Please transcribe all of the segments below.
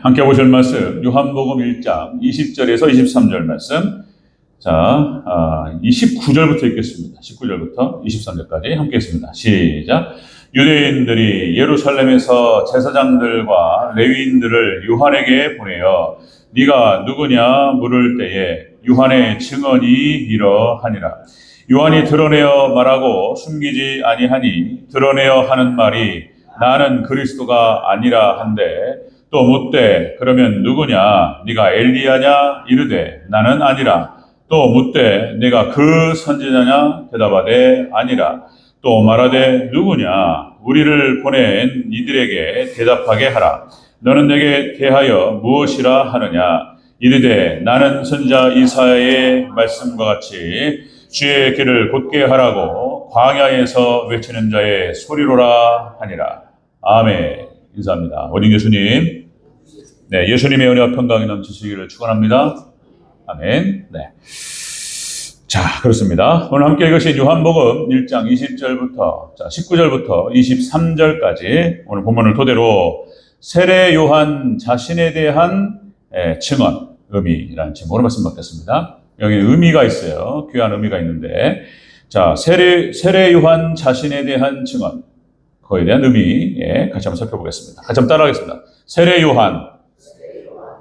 함께 보실 말씀 요한복음 1장 20절에서 23절 말씀. 자, 29절부터 읽겠습니다. 19절부터 23절까지 함께 읽습니다. 시작. 유대인들이 예루살렘에서 제사장들과 레위인들을 요한에게 보내어 네가 누구냐 물을 때에 요한의 증언이 이러하니라. 요한이 드러내어 말하고 숨기지 아니하니 드러내어 하는 말이 나는 그리스도가 아니라 한데 또 묻되 그러면 누구냐 네가 엘리야냐 이르되 나는 아니라 또 묻되 내가 그 선지자냐 대답하되 아니라 또 말하되 누구냐 우리를 보낸 이들에게 대답하게 하라. 너는 내게 대하여 무엇이라 하느냐 이르되 나는 선지자 이사야의 말씀과 같이 주의 길을 곧게 하라고 광야에서 외치는 자의 소리로라 하니라. 아멘. 인사합니다. 어린 예수님. 네, 예수님의 은혜와 평강이 넘치시기를 축원합니다. 아멘. 네. 자, 그렇습니다. 오늘 함께 읽으신 요한복음 1장 20절부터 19절부터 23절까지 오늘 본문을 토대로 세례 요한 자신에 대한 증언, 의미라는 제목으로 말씀 받겠습니다. 여기 의미가 있어요. 귀한 의미가 있는데, 자, 세례 요한 자신에 대한 증언, 그거에 대한 의미, 같이 한번 살펴보겠습니다. 같이 한번 따라하겠습니다. 세례 요한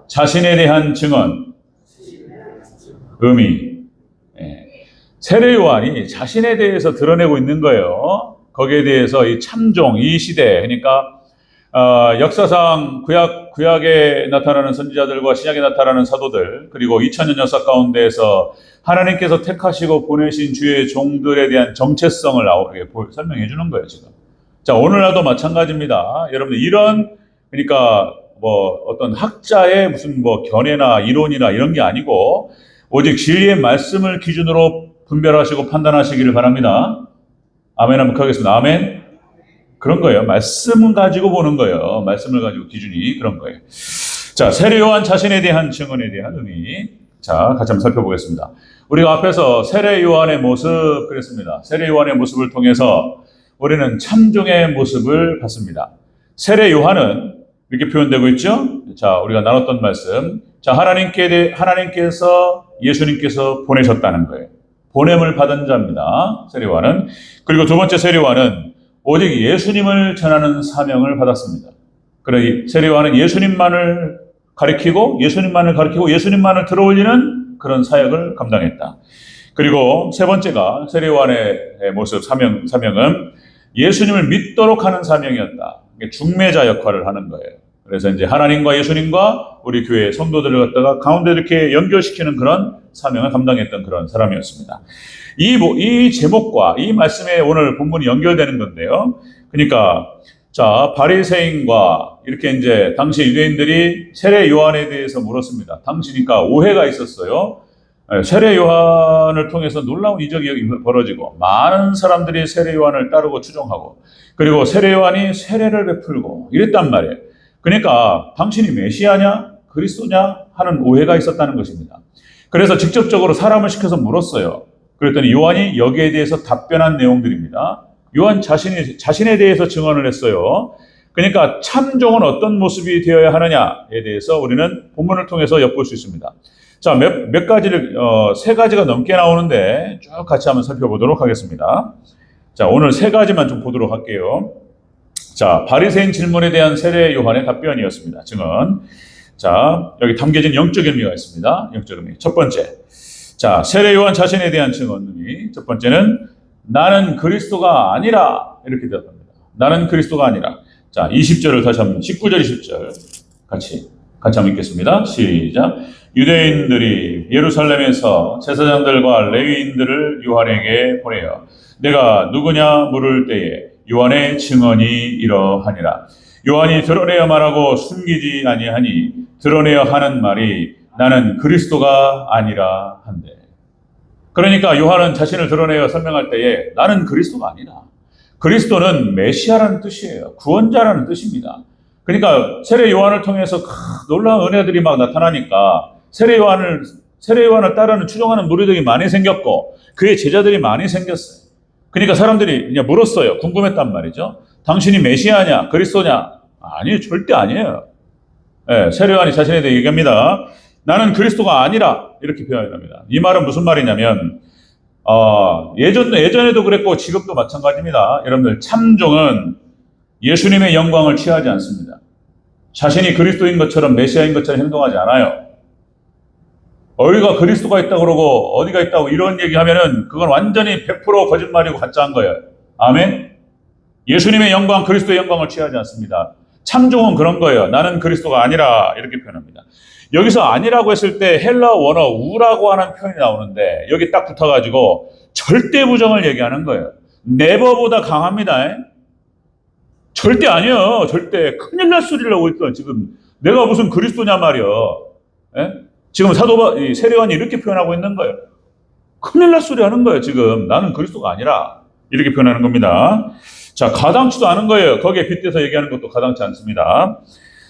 자신에 대한 증언, 의미. 세례 요한이 자신에 대해서 드러내고 있는 거예요. 거기에 대해서 이 참종, 이 시대, 그러니까 역사상 구약에 나타나는 선지자들과 신약에 나타나는 사도들, 그리고 2000년 역사 가운데에서 하나님께서 택하시고 보내신 주의 종들에 대한 정체성을 설명해 주는 거예요, 지금. 자, 오늘날도 마찬가지입니다. 여러분들 그러니까 어떤 학자의 무슨 견해나 이론이나 이런 게 아니고 오직 진리의 말씀을 기준으로 분별하시고 판단하시기를 바랍니다. 아멘 한번 하겠습니다. 아멘. 그런 거예요. 말씀을 가지고 보는 거예요. 말씀을 가지고 기준이 그런 거예요. 자, 세례 요한 자신에 대한 증언에 대한 의미. 자, 같이 한번 살펴보겠습니다. 우리가 앞에서 세례 요한의 모습 그랬습니다. 세례 요한의 모습을 통해서 우리는 참종의 모습을 봤습니다. 세례 요한은 이렇게 표현되고 있죠. 자, 우리가 나눴던 말씀. 자, 하나님께서 예수님께서 보내셨다는 거예요. 보냄을 받은 자입니다. 세례 요한은. 그리고 두 번째 세례 요한은 오직 예수님을 전하는 사명을 받았습니다. 그러니 세례 요한은 예수님만을 가리키고 예수님만을 들어올리는 그런 사역을 감당했다. 그리고 세 번째가 세례 요한의 모습 사명은 예수님을 믿도록 하는 사명이었다. 중매자 역할을 하는 거예요. 그래서 이제 하나님과 예수님과 우리 교회 성도들을 갖다가 가운데 이렇게 연결시키는 그런 사명을 감당했던 그런 사람이었습니다. 이 제목과 이 말씀에 오늘 본문이 연결되는 건데요. 그러니까 자, 바리새인과 이렇게 이제 당시 유대인들이 세례 요한에 대해서 물었습니다. 당시니까 오해가 있었어요. 세례 요한을 통해서 놀라운 이적이 벌어지고 많은 사람들이 세례 요한을 따르고 추종하고 그리고 세례 요한이 세례를 베풀고 이랬단 말이에요. 그러니까 당신이 메시아냐 그리스도냐 하는 오해가 있었다는 것입니다. 그래서 직접적으로 사람을 시켜서 물었어요. 그랬더니 요한이 여기에 대해서 답변한 내용들입니다. 요한 자신에 대해서 증언을 했어요. 그러니까 참종은 어떤 모습이 되어야 하느냐에 대해서 우리는 본문을 통해서 엿볼 수 있습니다. 자, 몇 가지를, 세 가지가 넘게 나오는데 쭉 같이 한번 살펴보도록 하겠습니다. 자, 오늘 세 가지만 좀 보도록 할게요. 자, 바리새인 질문에 대한 세례 요한의 답변이었습니다. 증언. 자, 여기 담겨진 영적 의미가 있습니다. 영적 의미. 첫 번째. 자, 세례 요한 자신에 대한 증언 의미. 첫 번째는 나는 그리스도가 아니라 이렇게 대답합니다. 나는 그리스도가 아니라. 자, 20절을 다시 한번 19절 20절 같이 한번 읽겠습니다. 시작. 유대인들이 예루살렘에서 제사장들과 레위인들을 요한에게 보내어 내가 누구냐 물을 때에 요한의 증언이 이러하니라. 요한이 드러내어 말하고 숨기지 아니하니 드러내어 하는 말이 나는 그리스도가 아니라 한데. 그러니까 요한은 자신을 드러내어 설명할 때에 나는 그리스도가 아니라. 그리스도는 메시아라는 뜻이에요. 구원자라는 뜻입니다. 그러니까 세례 요한을 통해서 놀라운 은혜들이 막 나타나니까 세례 요한을 따르는 추종하는 무리들이 많이 생겼고 그의 제자들이 많이 생겼어요. 그러니까 사람들이 그냥 물었어요. 궁금했단 말이죠. 당신이 메시아냐 그리스도냐? 아니요, 절대 아니에요. 예, 세례요한이 자신에 대해 얘기합니다. 나는 그리스도가 아니라 이렇게 표현합니다. 이 말은 무슨 말이냐면 예전에도 그랬고 지금도 마찬가지입니다. 여러분들 참종은 예수님의 영광을 취하지 않습니다. 자신이 그리스도인 것처럼 메시아인 것처럼 행동하지 않아요. 어디가 그리스도가 있다고 그러고 어디가 있다고 이런 얘기하면은 그건 완전히 100% 거짓말이고 가짜인 거예요. 아멘? 예수님의 영광, 그리스도의 영광을 취하지 않습니다. 참종은 그런 거예요. 나는 그리스도가 아니라 이렇게 표현합니다. 여기서 아니라고 했을 때 헬라 원어 우라고 하는 표현이 나오는데 여기 딱 붙어가지고 절대 부정을 얘기하는 거예요. never보다 강합니다. 절대 아니에요. 절대 큰일 날 소리를 하고 있어. 지금 내가 무슨 그리스도냐 말이요. 지금 세례요한이 이렇게 표현하고 있는 거예요. 큰일 날 소리 하는 거예요. 지금 나는 그리스도가 아니라 이렇게 표현하는 겁니다. 자, 가당치도 않은 거예요. 거기에 빗대서 얘기하는 것도 가당치 않습니다.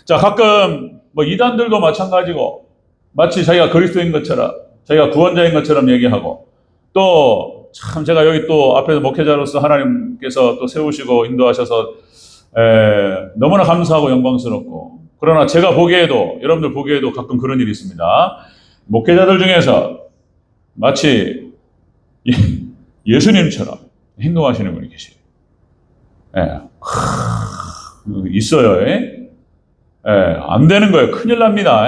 자, 가끔 이단들도 마찬가지고 마치 자기가 그리스도인 것처럼 자기가 구원자인 것처럼 얘기하고 또 참 제가 여기 또 앞에서 목회자로서 하나님께서 또 세우시고 인도하셔서 너무나 감사하고 영광스럽고 그러나 제가 보기에도 여러분들 보기에도 가끔 그런 일이 있습니다. 목회자들 중에서 마치 예수님처럼 행동하시는 분이 계세요. 있어요. 안 되는 거예요. 큰일 납니다.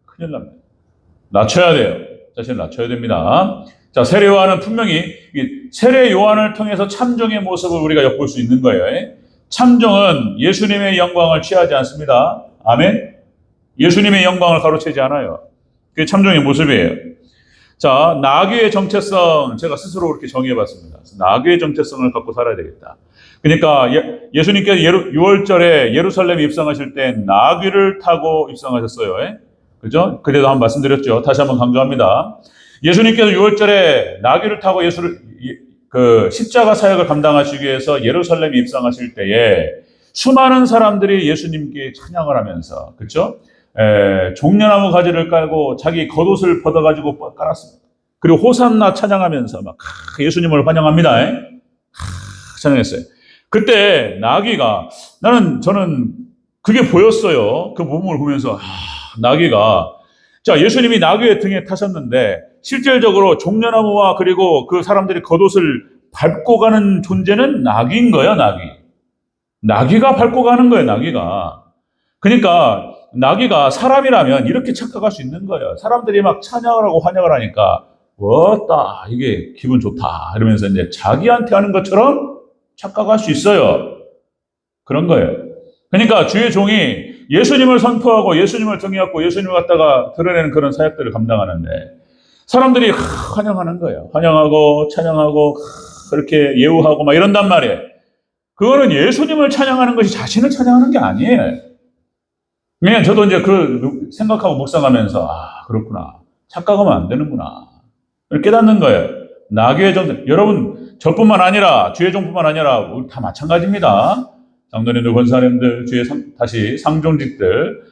큰일 납니다. 낮춰야 돼요. 자신을 낮춰야 됩니다. 자, 세례 요한은 분명히 세례 요한을 통해서 참종의 모습을 우리가 엿볼 수 있는 거예요. 참종은 예수님의 영광을 취하지 않습니다. 아멘. 예수님의 영광을 가로채지 않아요. 그게 참종의 모습이에요. 자, 나귀의 정체성 제가 스스로 그렇게 정의해봤습니다. 나귀의 정체성을 갖고 살아야 되겠다. 그러니까 예수님께서 6월절에 예루살렘에 입성하실 때 나귀를 타고 입성하셨어요. 그죠? 그때도 한번 말씀드렸죠. 다시 한번 강조합니다. 예수님께서 6월절에 나귀를 타고 십자가 사역을 감당하시기 위해서 예루살렘에 입성하실 때에 수많은 사람들이 예수님께 찬양을 하면서, 그렇죠? 종려나무 가지를 깔고 자기 겉옷을 벗어가지고 깔았습니다. 그리고 호산나 찬양하면서 막 예수님을 환영합니다. 찬양했어요. 그때 나귀가 저는 그게 보였어요. 그 몸을 보면서 나귀가 자, 예수님이 나귀의 등에 타셨는데 실질적으로 종려나무와 그리고 그 사람들이 겉옷을 밟고 가는 존재는 나귀인 거예요, 나귀. 나귀가 밟고 가는 거예요, 나귀가. 그러니까 나귀가 사람이라면 이렇게 착각할 수 있는 거예요. 사람들이 막 찬양을 하고 환영을 하니까 왔다, 이게 기분 좋다 이러면서 이제 자기한테 하는 것처럼 착각할 수 있어요. 그런 거예요. 그러니까 주의 종이 예수님을 선포하고 예수님을 등에업고 예수님을 갖다가 드러내는 그런 사역들을 감당하는데 사람들이 환영하는 거예요. 환영하고 찬양하고 그렇게 예우하고 막 이런단 말이에요. 그거는 예수님을 찬양하는 것이 자신을 찬양하는 게 아니에요. 그냥 저도 이제 그 생각하고 묵상하면서 그렇구나. 착각하면 안 되는구나. 깨닫는 거예요. 나귀의 종, 여러분 저뿐만 아니라 주의 종뿐만 아니라 우리 다 마찬가지입니다. 장로님들, 권사님들, 다시 상종직들,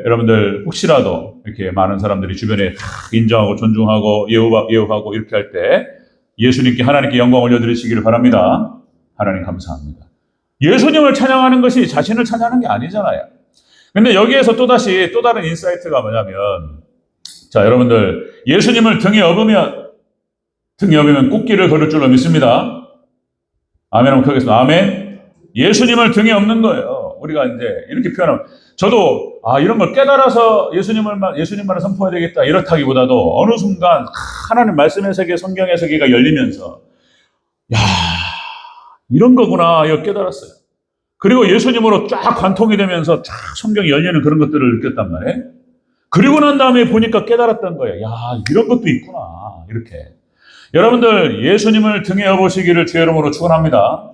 여러분들 혹시라도 이렇게 많은 사람들이 주변에 인정하고 존중하고 예우하고 이렇게 할 때 예수님께 하나님께 영광 올려드리시기를 바랍니다. 하나님 감사합니다. 예수님을 찬양하는 것이 자신을 찬양하는 게 아니잖아요. 근데 여기에서 또 다른 인사이트가 뭐냐면 자, 여러분들 예수님을 등에 업으면 꽃길을 걸을 줄로 믿습니다. 아멘 한번 켜겠습니다. 아멘. 예수님을 등에 업는 거예요. 우리가 이제 이렇게 표현하면 저도 이런 걸 깨달아서 예수님만을 선포해야 되겠다 이렇다기보다도 어느 순간 하나님 말씀의 세계, 성경의 세계가 열리면서 이런 거구나 이거 깨달았어요. 그리고 예수님으로 쫙 관통이 되면서 쫙 성경이 열리는 그런 것들을 느꼈단 말이에요. 그리고 난 다음에 보니까 깨달았던 거예요. 이런 것도 있구나 이렇게. 여러분들 예수님을 등에 업으시기를 주의 이름으로 축원합니다.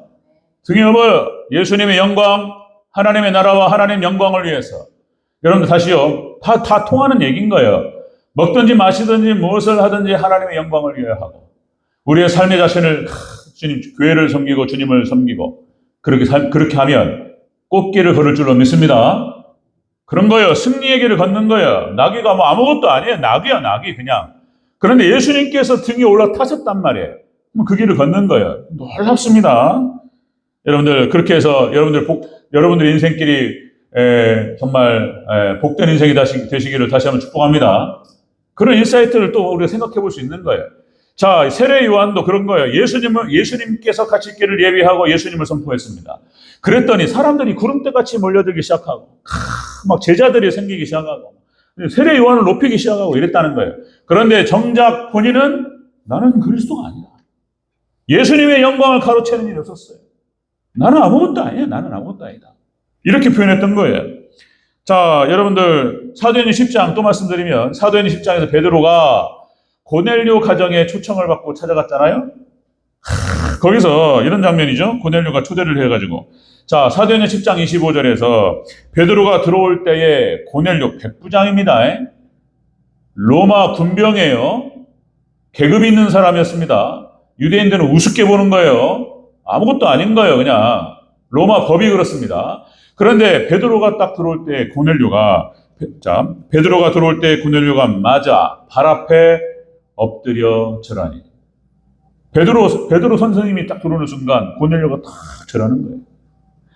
등에 업어 예수님의 영광, 하나님의 나라와 하나님 영광을 위해서. 여러분들 다시요. 다 통하는 얘기인 거예요. 먹든지 마시든지 무엇을 하든지 하나님의 영광을 위해 하고 우리의 삶의 자신을 주님, 교회를 섬기고 주님을 섬기고 그렇게 하면 꽃길을 걸을 줄로 믿습니다. 그런 거예요. 승리의 길을 걷는 거예요. 나귀가 아무것도 아니에요. 나귀야, 나귀 그냥. 그런데 예수님께서 등에 올라타셨단 말이에요. 그 길을 걷는 거예요. 놀랍습니다. 여러분들 그렇게 해서 여러분들 인생길이 정말 복된 인생이 되시기를 다시 한번 축복합니다. 그런 인사이트를 또 우리가 생각해 볼 수 있는 거예요. 자, 세례 요한도 그런 거예요. 예수님께서 갇힐 길을 예비하고 예수님을 선포했습니다. 그랬더니 사람들이 구름대같이 몰려들기 시작하고, 막 제자들이 생기기 시작하고, 세례 요한을 높이기 시작하고 이랬다는 거예요. 그런데 정작 본인은 나는 그리스도가 아니다. 예수님의 영광을 가로채는 일이 없었어요. 나는 아무것도 아니야. 나는 아무것도 아니다. 이렇게 표현했던 거예요. 자, 여러분들 사도행전 10장 또 말씀드리면 사도행전 10장에서 베드로가 고넬료 가정에 초청을 받고 찾아갔잖아요. 거기서 이런 장면이죠. 고넬료가 초대를 해가지고 자, 사도행전 10장 25절에서 베드로가 들어올 때에 고넬료 백부장입니다. 로마 군병이에요. 계급이 있는 사람이었습니다. 유대인들은 우습게 보는 거예요. 아무것도 아닌 거예요. 그냥 로마 법이 그렇습니다. 그런데 베드로가 딱 들어올 때 베드로가 들어올 때 고넬료가 맞아 발 앞에 엎드려 절하니. 베드로 선생님이 딱 들어오는 순간 고넬료가 딱 절하는 거예요.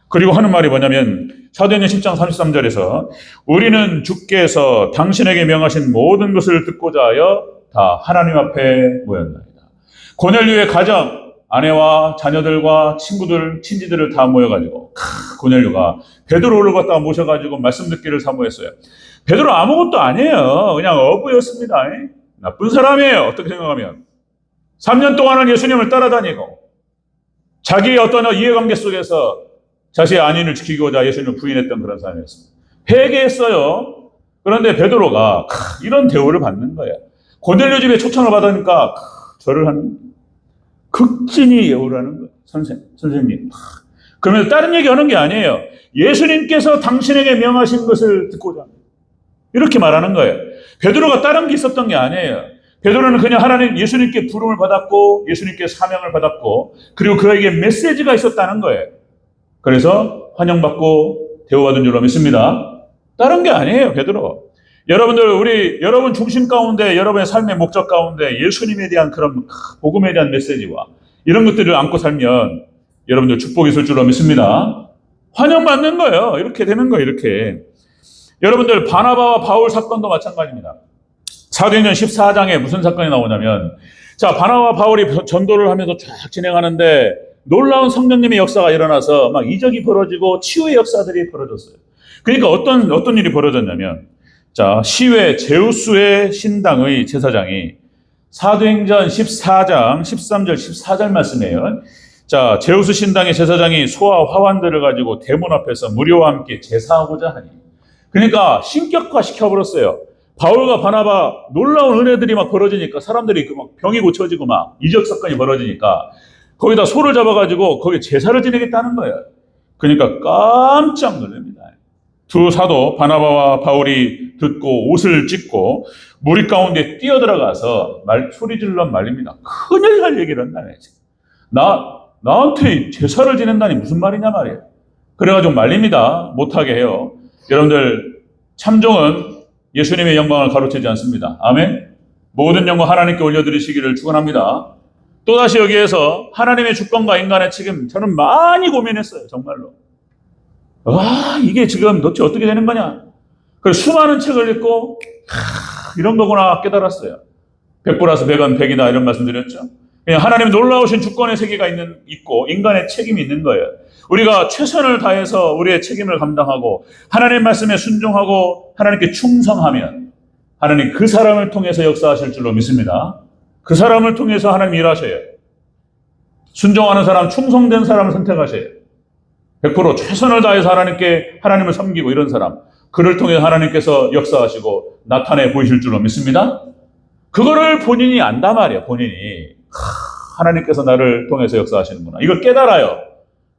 그리고 하는 말이 뭐냐면 사도행전 10장 33절에서 우리는 주께서 당신에게 명하신 모든 것을 듣고자 하여 다 하나님 앞에 모였나이다. 고넬료의 가정, 아내와 자녀들과 친구들, 친지들을 다 모여가지고 고넬료가 베드로를 갖다가 모셔가지고 말씀 듣기를 사모했어요. 베드로 아무것도 아니에요. 그냥 어부였습니다. 나쁜 사람이에요. 어떻게 생각하면 3년 동안은 예수님을 따라다니고 자기의 어떤 이해관계 속에서 자신의 안위를 지키고자 예수님을 부인했던 그런 사람이었습니다. 회개했어요. 그런데 베드로가 이런 대우를 받는 거예요. 고넬료 집에 초청을 받으니까 절을 하는 극진히 예우라는 거예요. 선생님. 그러면서 다른 얘기하는 게 아니에요. 예수님께서 당신에게 명하신 것을 듣고자 합니다. 이렇게 말하는 거예요. 베드로가 다른 게 있었던 게 아니에요. 베드로는 그냥 예수님께 부름을 받았고 예수님께 사명을 받았고 그리고 그에게 메시지가 있었다는 거예요. 그래서 환영받고 대우받은 줄로 믿습니다. 다른 게 아니에요, 베드로. 여러분들, 여러분 중심 가운데, 여러분의 삶의 목적 가운데 예수님에 대한 그런 복음에 대한 메시지와 이런 것들을 안고 살면 여러분들 축복이 있을 줄로 믿습니다. 환영받는 거예요. 이렇게 되는 거예요, 이렇게. 여러분들, 바나바와 바울 사건도 마찬가지입니다. 사도행전 14장에 무슨 사건이 나오냐면, 자, 바나바와 바울이 전도를 하면서 쫙 진행하는데 놀라운 성령님의 역사가 일어나서 막 이적이 벌어지고 치유의 역사들이 벌어졌어요. 그러니까 어떤 일이 벌어졌냐면, 자, 시외 제우스의 신당의 제사장이 사도행전 14장 13절 14절 말씀이에요. 자, 제우스 신당의 제사장이 소와 화환들을 가지고 대문 앞에서 무료와 함께 제사하고자 하니. 그러니까 신격화 시켜버렸어요. 바울과 바나바 놀라운 은혜들이 막 벌어지니까 사람들이 막 병이 고쳐지고 막 이적 사건이 벌어지니까 거기다 소를 잡아가지고 거기 제사를 지내겠다는 거예요. 그러니까 깜짝 놀랍니다. 두 사도 바나바와 바울이 듣고 옷을 찢고 무리 가운데 뛰어들어가서 소리질러 말립니다. 큰일 날 얘기를 한다네. 나한테 제사를 지낸다니 무슨 말이냐 말이에요. 그래가지고 말립니다. 못하게 해요. 여러분들, 참종은 예수님의 영광을 가로채지 않습니다. 아멘. 모든 영광 하나님께 올려드리시기를 축원합니다. 또다시 여기에서 하나님의 주권과 인간의 책임, 저는 많이 고민했어요. 정말로. 이게 지금 도대체 어떻게 되는 거냐. 그래서 수많은 책을 읽고 이런 거구나 깨달았어요. 100+100은 100이다 이런 말씀 드렸죠. 그냥 하나님 놀라우신 주권의 세계가 있고 인간의 책임이 있는 거예요. 우리가 최선을 다해서 우리의 책임을 감당하고 하나님 말씀에 순종하고 하나님께 충성하면 하나님 그 사람을 통해서 역사하실 줄로 믿습니다. 그 사람을 통해서 하나님 일하셔요. 순종하는 사람, 충성된 사람을 선택하셔요. 100% 최선을 다해서 하나님을 섬기고 이런 사람, 그를 통해 하나님께서 역사하시고 나타내 보이실 줄로 믿습니다. 그거를 본인이 안단 말이에요. 본인이 하나님께서 나를 통해서 역사하시는구나. 이걸 깨달아요.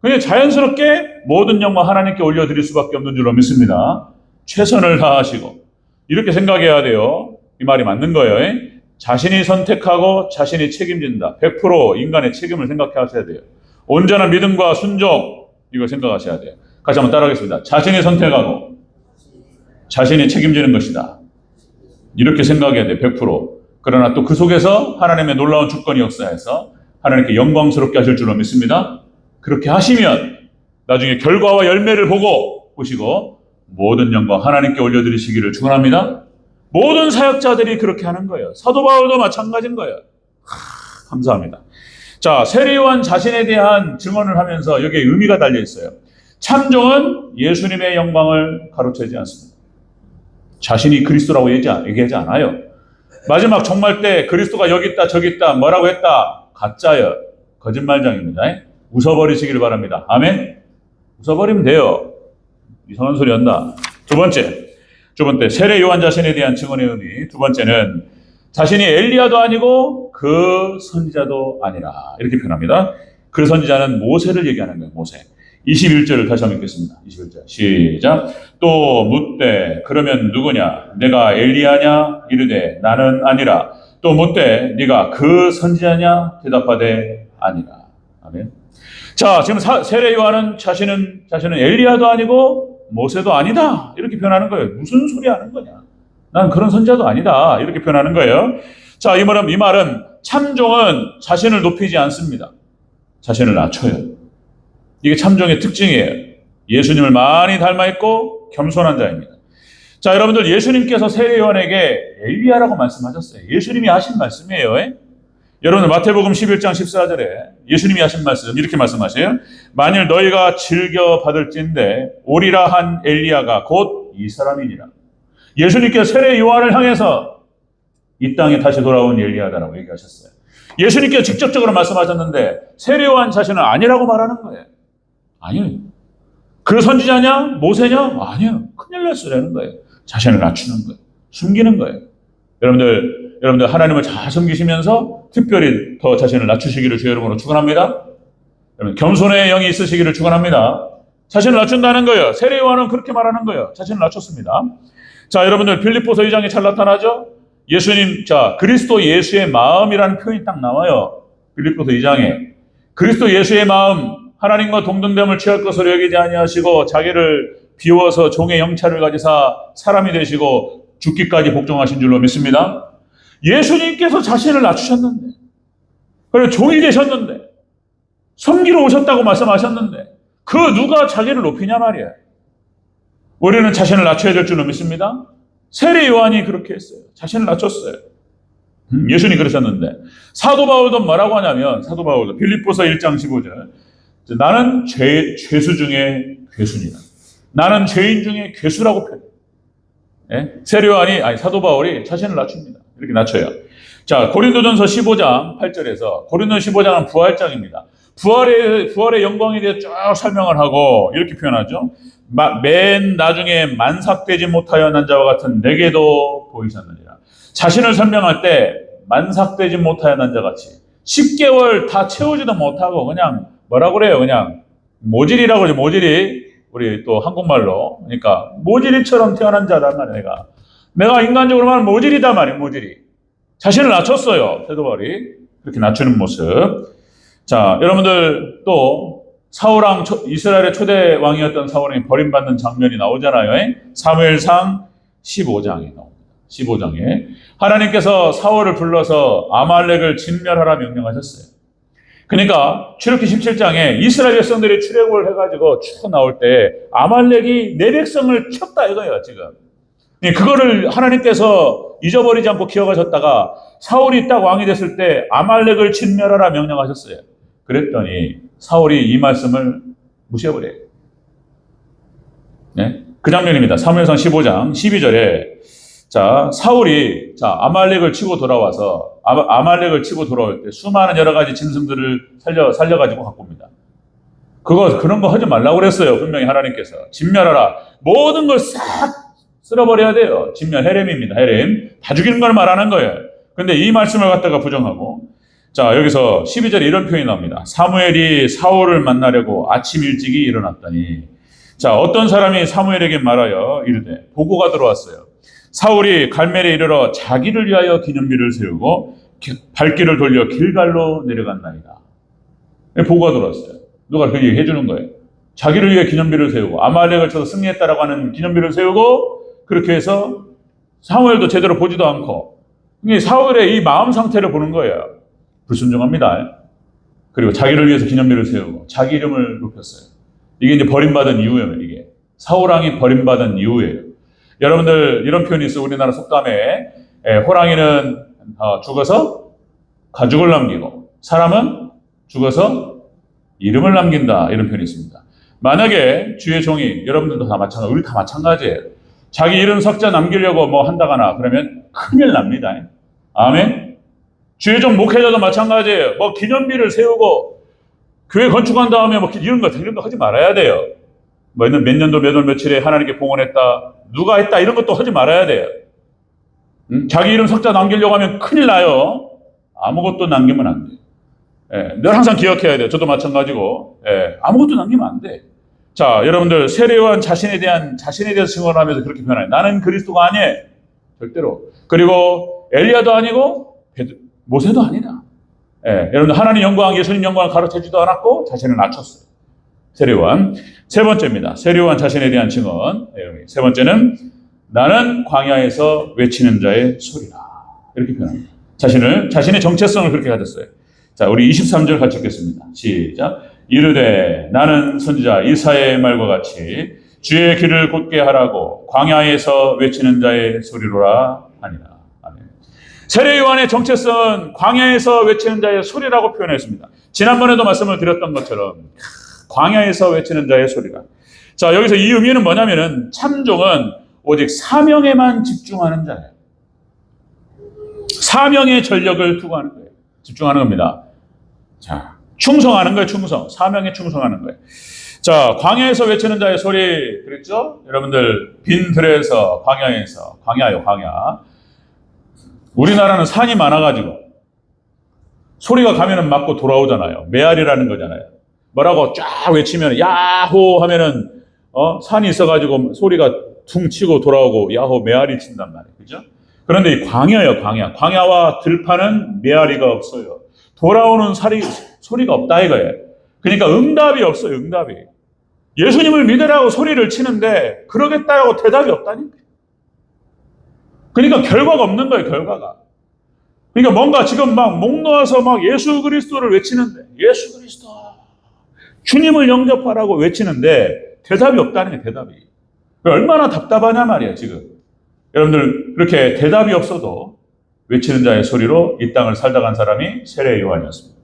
그냥 자연스럽게 모든 영광 하나님께 올려드릴 수밖에 없는 줄로 믿습니다. 최선을 다하시고 이렇게 생각해야 돼요. 이 말이 맞는 거예요. 자신이 선택하고 자신이 책임진다. 100% 인간의 책임을 생각하셔야 돼요. 온전한 믿음과 순종, 이걸 생각하셔야 돼요. 같이 한번 따라하겠습니다. 자신이 선택하고 자신이 책임지는 것이다. 이렇게 생각해야 돼요. 100%. 그러나 또 그 속에서 하나님의 놀라운 주권이 역사해서 하나님께 영광스럽게 하실 줄로 믿습니다. 그렇게 하시면 나중에 결과와 열매를 보시고 모든 영광 하나님께 올려드리시기를 축원합니다. 모든 사역자들이 그렇게 하는 거예요. 사도 바울도 마찬가지인 거예요. 감사합니다. 자, 세례요한 자신에 대한 증언을 하면서 여기에 의미가 달려 있어요. 참종은 예수님의 영광을 가로채지 않습니다. 자신이 그리스도라고 얘기하지 않아요. 마지막 종말 때 그리스도가 여기 있다 저기 있다 뭐라고 했다 가짜예요. 거짓말장입니다. 웃어버리시기를 바랍니다. 아멘. 웃어버리면 돼요. 이상한 소리 한다. 두 번째 세례 요한 자신에 대한 증언의 의미. 두 번째는 자신이 엘리야도 아니고 그 선지자도 아니라 이렇게 표현합니다. 그 선지자는 모세를 얘기하는 거예요. 모세. 21절을 다시 한번 읽겠습니다. 21절 시작. 또 묻되 그러면 누구냐? 내가 엘리야냐? 이르되 나는 아니라. 또 묻되 네가 그 선지자냐? 대답하되 아니라. 아멘. 자, 지금 세례 요한은 자신은 엘리야도 아니고 모세도 아니다 이렇게 표현하는 거예요. 무슨 소리 하는 거냐? 난 그런 선지자도 아니다 이렇게 표현하는 거예요. 자, 이 말은 참종은 자신을 높이지 않습니다. 자신을 낮춰요. 이게 참종의 특징이에요. 예수님을 많이 닮아있고 겸손한 자입니다. 자, 여러분들 예수님께서 세례 요한에게 엘리야라고 말씀하셨어요. 예수님이 하신 말씀이에요. 여러분들 마태복음 11장 14절에 예수님이 하신 말씀 이렇게 말씀하세요. 만일 너희가 즐겨 받을진대 오리라 한 엘리야가 곧 이 사람이니라. 예수님께서 세례 요한을 향해서 이 땅에 다시 돌아온 엘리야다라고 얘기하셨어요. 예수님께서 직접적으로 말씀하셨는데 세례 요한 자신은 아니라고 말하는 거예요. 아니요. 그 선지자냐? 모세냐? 아니요. 큰일 날 소리라는 거예요. 자신을 낮추는 거예요. 숨기는 거예요. 여러분들 하나님을 잘 섬기시면서 특별히 더 자신을 낮추시기를 주의 이름으로 축원합니다. 여러분 겸손의 영이 있으시기를 축원합니다. 자신을 낮춘다는 거예요. 세례 요한은 그렇게 말하는 거예요. 자신을 낮췄습니다. 자, 여러분들 빌립보서 2장에 잘 나타나죠? 예수님, 자, 그리스도 예수의 마음이라는 표현이 딱 나와요. 빌립보서 2장에. 그리스도 예수의 마음, 하나님과 동등됨을 취할 것으로 여기지 아니하시고 자기를 비워서 종의 영찰을 가지사 사람이 되시고 죽기까지 복종하신 줄로 믿습니다. 예수님께서 자신을 낮추셨는데, 그리고 종이 되셨는데, 섬기러 오셨다고 말씀하셨는데, 그 누가 자기를 높이냐 말이에요. 우리는 자신을 낮춰야 될 줄로 믿습니다. 세례 요한이 그렇게 했어요. 자신을 낮췄어요. 예수님이 그러셨는데, 사도 바울도 뭐라고 하냐면, 사도 바울도 빌립보서 1장 15절, 나는 죄수 중에 괴수니라. 나는 죄인 중에 괴수라고 표현해요. 예? 세례 요한이, 사도 바울이 자신을 낮춥니다. 이렇게 낮춰요. 자, 고린도전서 15장 8절에서, 고린도전서 15장은 부활장입니다. 부활의 영광에 대해 쭉 설명을 하고, 이렇게 표현하죠. 맨 나중에 만삭되지 못하여 난 자와 같은 내게도 보이셨느니라. 자신을 설명할 때, 만삭되지 못하여 난 자 같이, 10개월 다 채우지도 못하고, 그냥, 뭐라고 그래요? 그냥, 모질이라고 그러죠, 모질이. 우리 또 한국말로. 그러니까, 모질이처럼 태어난 자단 말이야, 내가 인간적으로 말하면 모질이다 말이에요, 모질이. 자신을 낮췄어요, 사도 바울이. 그렇게 낮추는 모습. 자, 여러분들 또, 사울왕, 이스라엘의 초대 왕이었던 사울왕이 버림받는 장면이 나오잖아요. 사무엘상 15장에 나옵니다. 15장에. 하나님께서 사울을 불러서 아말렉을 진멸하라 명령하셨어요. 그러니까 출애굽기 17장에 이스라엘 백성들이 출애굽을 해가지고 쭉 나올 때 아말렉이 내 백성을 쳤다 이거예요 지금. 그거를 하나님께서 잊어버리지 않고 기억하셨다가 사울이 딱 왕이 됐을 때 아말렉을 진멸하라 명령하셨어요. 그랬더니 사울이 이 말씀을 무시해버려요. 네? 그 장면입니다. 사무엘상 15장 12절에 자, 사울이 아말렉을 치고 돌아와서 아말렉을 치고 돌아올 때 수많은 여러 가지 짐승들을 살려가지고 갖고 옵니다. 그런 거 하지 말라고 그랬어요. 분명히 하나님께서. 진멸하라. 모든 걸 싹 쓸어버려야 돼요. 진멸, 헤렘입니다. 헤렘. 다 죽이는 걸 말하는 거예요. 근데 이 말씀을 갖다가 부정하고. 자, 여기서 12절에 이런 표현이 나옵니다. 사무엘이 사울을 만나려고 아침 일찍이 일어났더니. 자, 어떤 사람이 사무엘에게 말하여 이르되 보고가 들어왔어요. 사울이 갈멜에 이르러 자기를 위하여 기념비를 세우고 발길을 돌려 길갈로 내려간다니까. 보고가 들어왔어요. 누가 그렇게 얘기해 주는 거예요. 자기를 위해 기념비를 세우고 아말렉을 쳐서 승리했다라고 하는 기념비를 세우고 그렇게 해서 사무엘도 제대로 보지도 않고 사울의 이 마음 상태를 보는 거예요. 불순종합니다. 그리고 자기를 위해서 기념비를 세우고 자기 이름을 높였어요. 이게 이제 버림받은 이유예요. 이게 사울왕이 버림받은 이후에요. 여러분들 이런 표현이 있어요. 우리나라 속담에 호랑이는 죽어서 가죽을 남기고 사람은 죽어서 이름을 남긴다, 이런 표현이 있습니다. 만약에 주의 종이, 여러분들도 다 마찬가지, 우리 다 마찬가지예요. 자기 이름 석자 남기려고 뭐 한다거나 그러면 큰일 납니다. 아멘. 주의 종 목회자도 마찬가지예요. 뭐 기념비를 세우고 교회 건축한 다음에 뭐 이런 거 하지 말아야 돼요. 뭐 몇 년도 몇 월 며칠에 하나님께 봉헌했다, 누가 했다, 이런 것도 하지 말아야 돼요. 자기 이름 석자 남기려고 하면 큰일 나요. 아무것도 남기면 안 돼요. 늘 항상 기억해야 돼요. 저도 마찬가지고, 아무것도 남기면 안 돼. 자, 여러분들 세례요한 자신에 대해서 증언하면서 그렇게 표현해요. 나는 그리스도가 아니에요. 절대로. 그리고 엘리야도 아니고 모세도 아니다. 여러분들 하나님 영광, 예수님 영광을 가르쳐주지도 않았고 자신을 낮췄어요. 세례요한. 세 번째입니다. 세례요한 자신에 대한 증언. 세 번째는 나는 광야에서 외치는 자의 소리다, 이렇게 표현합니다. 자신의 정체성을 그렇게 가졌어요. 자, 우리 23절 같이 읽겠습니다. 시작. 이르되 나는 선지자 이사야의 말과 같이 주의 길을 곧게 하라고 광야에서 외치는 자의 소리로라 하니라. 아멘. 세례 요한의 정체성은 광야에서 외치는 자의 소리라고 표현했습니다. 지난번에도 말씀을 드렸던 것처럼 광야에서 외치는 자의 소리가. 자, 여기서 이 의미는 뭐냐면은 참종은 오직 사명에만 집중하는 자예요. 사명의 전력을 두고 하는 거예요. 집중하는 겁니다. 자, 충성하는 거예요. 충성. 사명에 충성하는 거예요. 자, 광야에서 외치는 자의 소리, 그랬죠? 여러분들 빈 들에서, 광야요, 광야. 우리나라는 산이 많아가지고 소리가 가면은 맞고 돌아오잖아요. 메아리라는 거잖아요. 뭐라고 쫙 외치면 야호 하면은 산이 있어가지고 소리가 퉁 치고 돌아오고 야호 메아리 친단 말이에요. 그죠? 그런데 이 광야요, 광야. 광야와 들판은 메아리가 없어요. 돌아오는 소리가 없다 이거예요. 그러니까 응답이 없어요. 응답이. 예수님을 믿으라고 소리를 치는데 그러겠다고 대답이 없다니까. 그러니까 결과가 없는 거예요. 결과가. 그러니까 뭔가 지금 막 목 놓아서 막 예수 그리스도를 외치는데, 예수 그리스도 주님을 영접하라고 외치는데 대답이 없다는 게 대답이. 얼마나 답답하냐 말이에요. 지금 여러분들 그렇게 대답이 없어도 외치는 자의 소리로 이 땅을 살다 간 사람이 세례 요한이었습니다.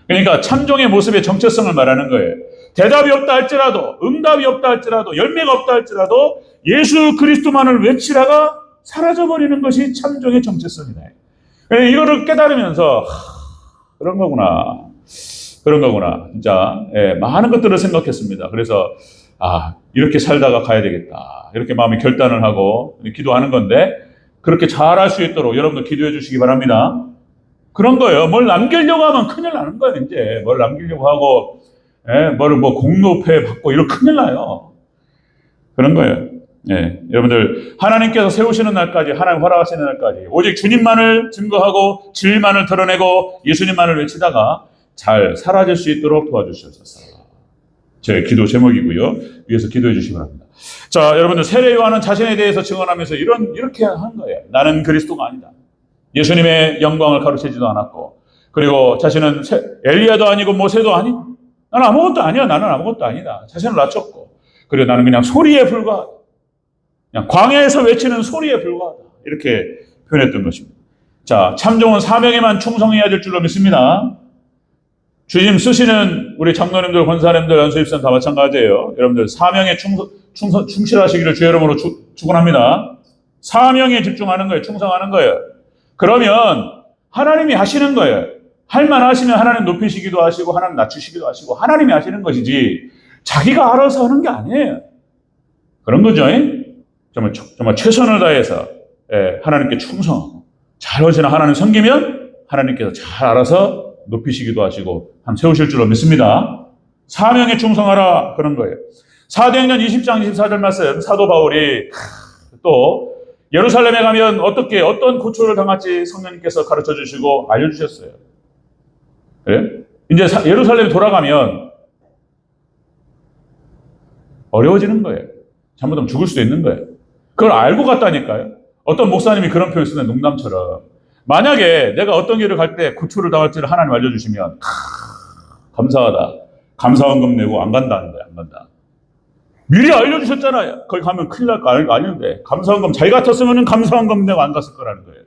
그러니까 참종의 모습의 정체성을 말하는 거예요. 대답이 없다 할지라도, 응답이 없다 할지라도, 열매가 없다 할지라도 예수 그리스도만을 외치다가 사라져버리는 것이 참종의 정체성이다. 이거를 깨달으면서 그런 거구나. 진짜 많은 것들을 생각했습니다. 그래서 이렇게 살다가 가야 되겠다, 이렇게 마음이 결단을 하고 기도하는 건데, 그렇게 잘할 수 있도록 여러분도 기도해 주시기 바랍니다. 그런 거예요. 뭘 남기려고 하면 큰일 나는 거예요. 이제 뭘 남기려고 하고 뭘 뭐 공로패 받고 이러면 큰일 나요. 그런 거예요. 여러분들 하나님께서 세우시는 날까지, 하나님 허락하시는 날까지 오직 주님만을 증거하고 진리만을 드러내고 예수님만을 외치다가 잘 사라질 수 있도록 도와주시옵소서. 제 기도 제목이고요. 위에서 기도해 주시기 바랍니다. 자, 여러분들 세례 요한은 자신에 대해서 증언하면서 이렇게 한 거예요. 나는 그리스도가 아니다. 예수님의 영광을 가르치지도 않았고, 그리고 자신은 엘리야도 아니고 모세도 아니고, 나는 아무것도 아니야. 나는 아무것도 아니다. 자신을 낮췄고, 그리고 나는 그냥 소리에 불과하다. 그냥 광야에서 외치는 소리에 불과하다. 이렇게 표현했던 것입니다. 자, 참종은 사명에만 충성해야 될 줄로 믿습니다. 주님 쓰시는 우리 장로님들, 권사님들, 연수입사는 다 마찬가지예요. 여러분들 사명에 충실하시기를 주의 이름으로 축원합니다. 사명에 집중하는 거예요. 충성하는 거예요. 그러면 하나님이 하시는 거예요. 할만 하시면 하나님 높이시기도 하시고 하나님 낮추시기도 하시고 하나님이 하시는 것이지 자기가 알아서 하는 게 아니에요. 그런 거죠. 정말 최선을 다해서 하나님께 충성하고 잘하시는 하나님 섬기면 하나님께서 잘 알아서 높이시기도 하시고 한 세우실 줄로 믿습니다. 사명에 충성하라, 그런 거예요. 사도행전 20장 24절 말씀, 사도 바울이 또 예루살렘에 가면 어떤 고초를 당할지 성령님께서 가르쳐 주시고 알려주셨어요. 그래? 이제 예루살렘에 돌아가면 어려워지는 거예요. 잘못하면 죽을 수도 있는 거예요. 그걸 알고 갔다니까요. 어떤 목사님이 그런 표현을 쓰는 농담처럼, 만약에 내가 어떤 길을 갈 때 고초를 당할지를 하나님 알려주시면 감사하다, 감사원금 내고 안 간다는 거야. 안 간다. 미리 알려주셨잖아요. 거기 가면 큰일 날 거 아닌데 감사원금 자기 같았으면 감사원금 내가 안 갔을 거라는 거예요.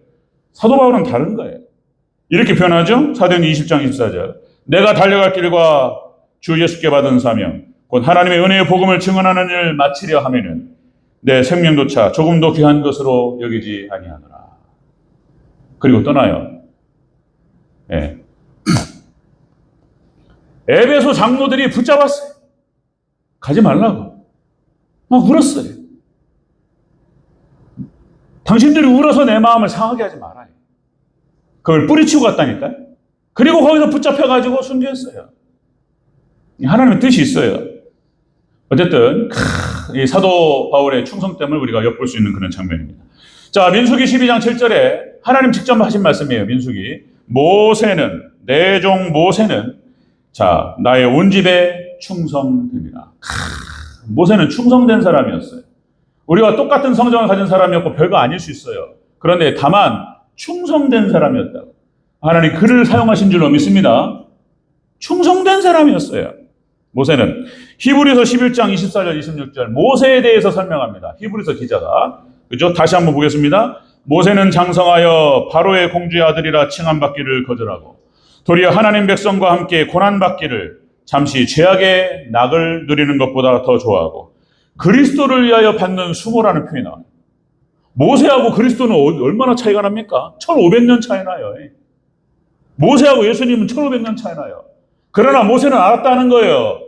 사도 바울은 다른 거예요. 이렇게 표현하죠. 사도행전 20장 24절. 내가 달려갈 길과 주 예수께 받은 사명 곧 하나님의 은혜의 복음을 증언하는 일 마치려 하면은 내 생명조차 조금도 귀한 것으로 여기지 아니하노라. 그리고 떠나요. 예. 에베소 장로들이 붙잡았어요. 가지 말라고. 막 울었어요. 당신들이 울어서 내 마음을 상하게 하지 말아요. 그걸 뿌리치고 갔다니까요. 그리고 거기서 붙잡혀가지고 순교했어요. 하나님의 뜻이 있어요. 어쨌든 이 사도 바울의 충성됨을 우리가 엿볼 수 있는 그런 장면입니다. 자, 민수기 12장 7절에 하나님 직접 하신 말씀이에요. 민수기. 모세는 내 종 모세는 자 나의 온 집에 충성됩니다. 모세는 충성된 사람이었어요. 우리가 똑같은 성정을 가진 사람이었고 별거 아닐 수 있어요. 그런데 다만 충성된 사람이었다고. 하나님 그를 사용하신 줄로 믿습니다. 충성된 사람이었어요. 모세는 히브리서 11장 24절 26절 모세에 대해서 설명합니다. 히브리서 기자가. 그죠? 다시 한번 보겠습니다. 모세는 장성하여 바로의 공주의 아들이라 칭함받기를 거절하고 도리어 하나님 백성과 함께 고난받기를 잠시 죄악의 낙을 누리는 것보다 더 좋아하고 그리스도를 위하여 받는 수모라는 표현이 나와요. 모세하고 그리스도는 얼마나 차이가 납니까? 1500년 차이 나요. 모세하고 예수님은 1500년 차이 나요. 그러나 모세는 알았다는 거예요.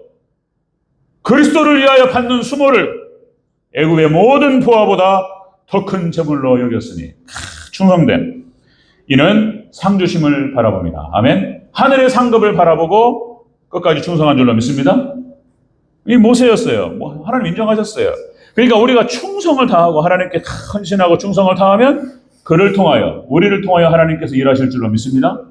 그리스도를 위하여 받는 수모를 애굽의 모든 부하보다 더 큰 제물로 여겼으니 충성된 이는 상 주심을 바라봅니다. 아멘. 하늘의 상급을 바라보고 끝까지 충성한 줄로 믿습니다. 이 모세였어요. 하나님 인정하셨어요. 그러니까 우리가 충성을 다하고 하나님께 헌신하고 충성을 다하면 그를 통하여 우리를 통하여 하나님께서 일하실 줄로 믿습니다.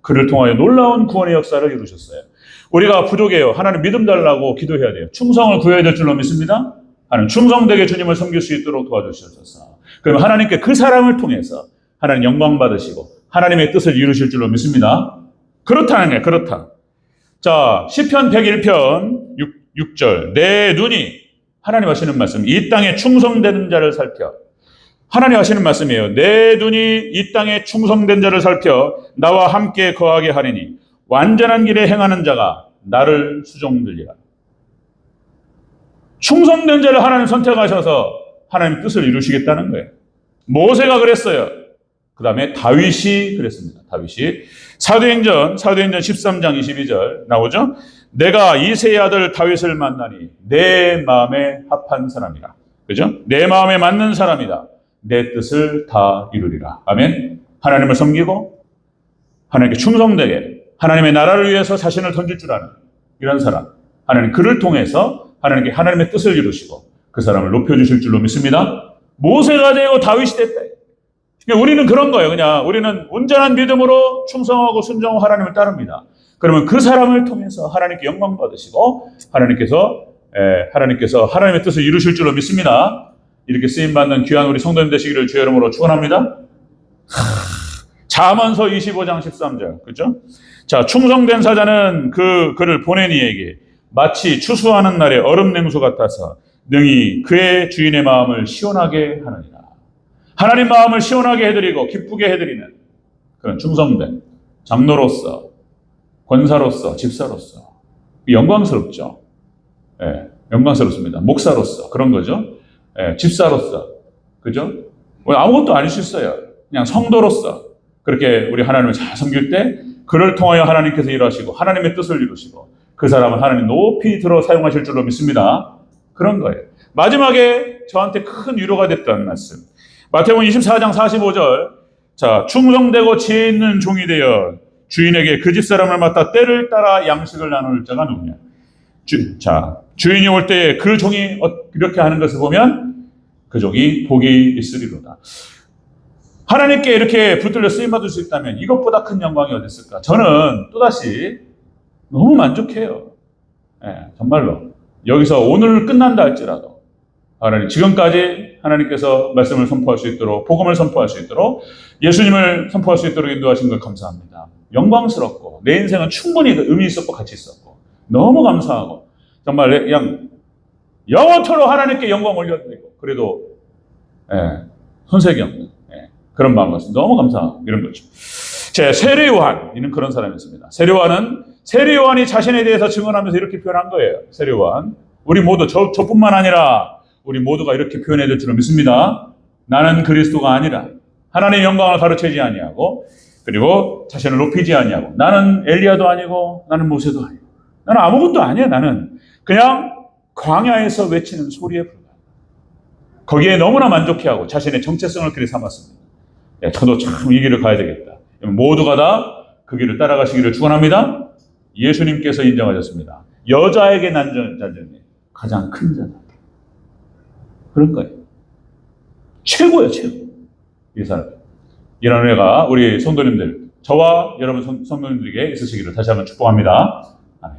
그를 통하여 놀라운 구원의 역사를 이루셨어요. 우리가 부족해요. 하나님 믿음 달라고 기도해야 돼요. 충성을 구해야 될 줄로 믿습니다. 하나님 충성되게 주님을 섬길 수 있도록 도와주시옵소서. 그러면 하나님께 그 사람을 통해서 하나님 영광 받으시고 하나님의 뜻을 이루실 줄로 믿습니다. 그렇다는 거예요. 그렇다. 자, 시편 101편 6절 내 눈이 하나님 하시는 말씀 이 땅에 충성되는 자를 살펴 하나님 하시는 말씀이에요. 내 눈이 이 땅에 충성된 자를 살펴 나와 함께 거하게 하리니 완전한 길에 행하는 자가 나를 수종들리라. 충성된 자를 하나님 선택하셔서 하나님 뜻을 이루시겠다는 거예요. 모세가 그랬어요. 그 다음에 다윗이 그랬습니다. 다윗이 사도행전 13장 22절 나오죠. 내가 이새의 아들 다윗을 만나니 내 마음에 합한 사람이라. 그죠? 내 마음에 맞는 사람이다. 내 뜻을 다 이루리라. 아멘. 하나님을 섬기고 하나님께 충성되게 하나님의 나라를 위해서 자신을 던질 줄 아는 이런 사람. 하나님 그를 통해서 하나님께 하나님의 뜻을 이루시고 그 사람을 높여주실 줄로 믿습니다. 모세가 되고 다윗이 됐다. 그러니까 우리는 그런 거예요. 그냥 우리는 온전한 믿음으로 충성하고 순종하고 하나님을 따릅니다. 그러면 그 사람을 통해서 하나님께 영광 받으시고 하나님께서 하나님의 뜻을 이루실 줄로 믿습니다. 이렇게 쓰임받는 귀한 우리 성도님 되시기를 주의 이름으로 축원합니다. 잠언서 25장 13절 그죠? 자, 충성된 사자는 그를 보낸 이에게 마치 추수하는 날의 얼음 냉수 같아서 능히 그의 주인의 마음을 시원하게 하느니라. 하나님 마음을 시원하게 해드리고 기쁘게 해드리는 그런 충성된 장로로서 권사로서 집사로서 영광스럽죠. 영광스럽습니다. 목사로서 그런 거죠. 집사로서 그죠? 아무것도 아닐 수 있어요. 그냥 성도로서 그렇게 우리 하나님을 잘 섬길 때 그를 통하여 하나님께서 일하시고 하나님의 뜻을 이루시고 그 사람을 하나님 높이 들어 사용하실 줄로 믿습니다. 그런 거예요. 마지막에 저한테 큰 위로가 됐던 말씀. 마태복음 24장 45절. 자, 충성되고 지혜 있는 종이 되어 주인에게 그 집사람을 맡아 때를 따라 양식을 나눌 자가 누구냐. 주인이 올 때에 그 종이 이렇게 하는 것을 보면 그 종이 복이 있으리로다. 하나님께 이렇게 붙들려 쓰임받을 수 있다면 이것보다 큰 영광이 어디 있을까? 저는 또다시 너무 만족해요. 정말로. 여기서 오늘 끝난다 할지라도 하나님 지금까지 하나님께서 말씀을 선포할 수 있도록 복음을 선포할 수 있도록 예수님을 선포할 수 있도록 인도하신 걸 감사합니다. 영광스럽고 내 인생은 충분히 의미 있었고 가치 있었고 너무 감사하고 정말 그냥 영원토록 하나님께 영광 올려드리고 그래도 손색이 없는 그런 마음 같습니다. 너무 감사하고 이런 거죠. 제 세례 요한이는 그런 사람이었습니다. 세례 요한이 자신에 대해서 증언하면서 이렇게 표현한 거예요. 세례 요한, 우리 모두 저뿐만 아니라 우리 모두가 이렇게 표현해야 될 줄로 믿습니다. 나는 그리스도가 아니라 하나님의 영광을 가르치지 아니하고 그리고 자신을 높이지 아니하고 나는 엘리야도 아니고 나는 모세도 아니고 나는 아무것도 아니야. 나는 그냥 광야에서 외치는 소리에 불과하다. 거기에 너무나 만족해하고 자신의 정체성을 그리 삼았습니다. 저도 참 이 길을 가야 되겠다. 모두가 다 그 길을 따라가시기를 축원합니다. 예수님께서 인정하셨습니다. 여자에게 난 자녀는 가장 큰 자다. 그런 거예요. 최고예요, 최고. 이 사람. 이런 은혜가 우리 성도님들, 저와 여러분 성도님들에게 있으시기를 다시 한번 축복합니다. 아멘.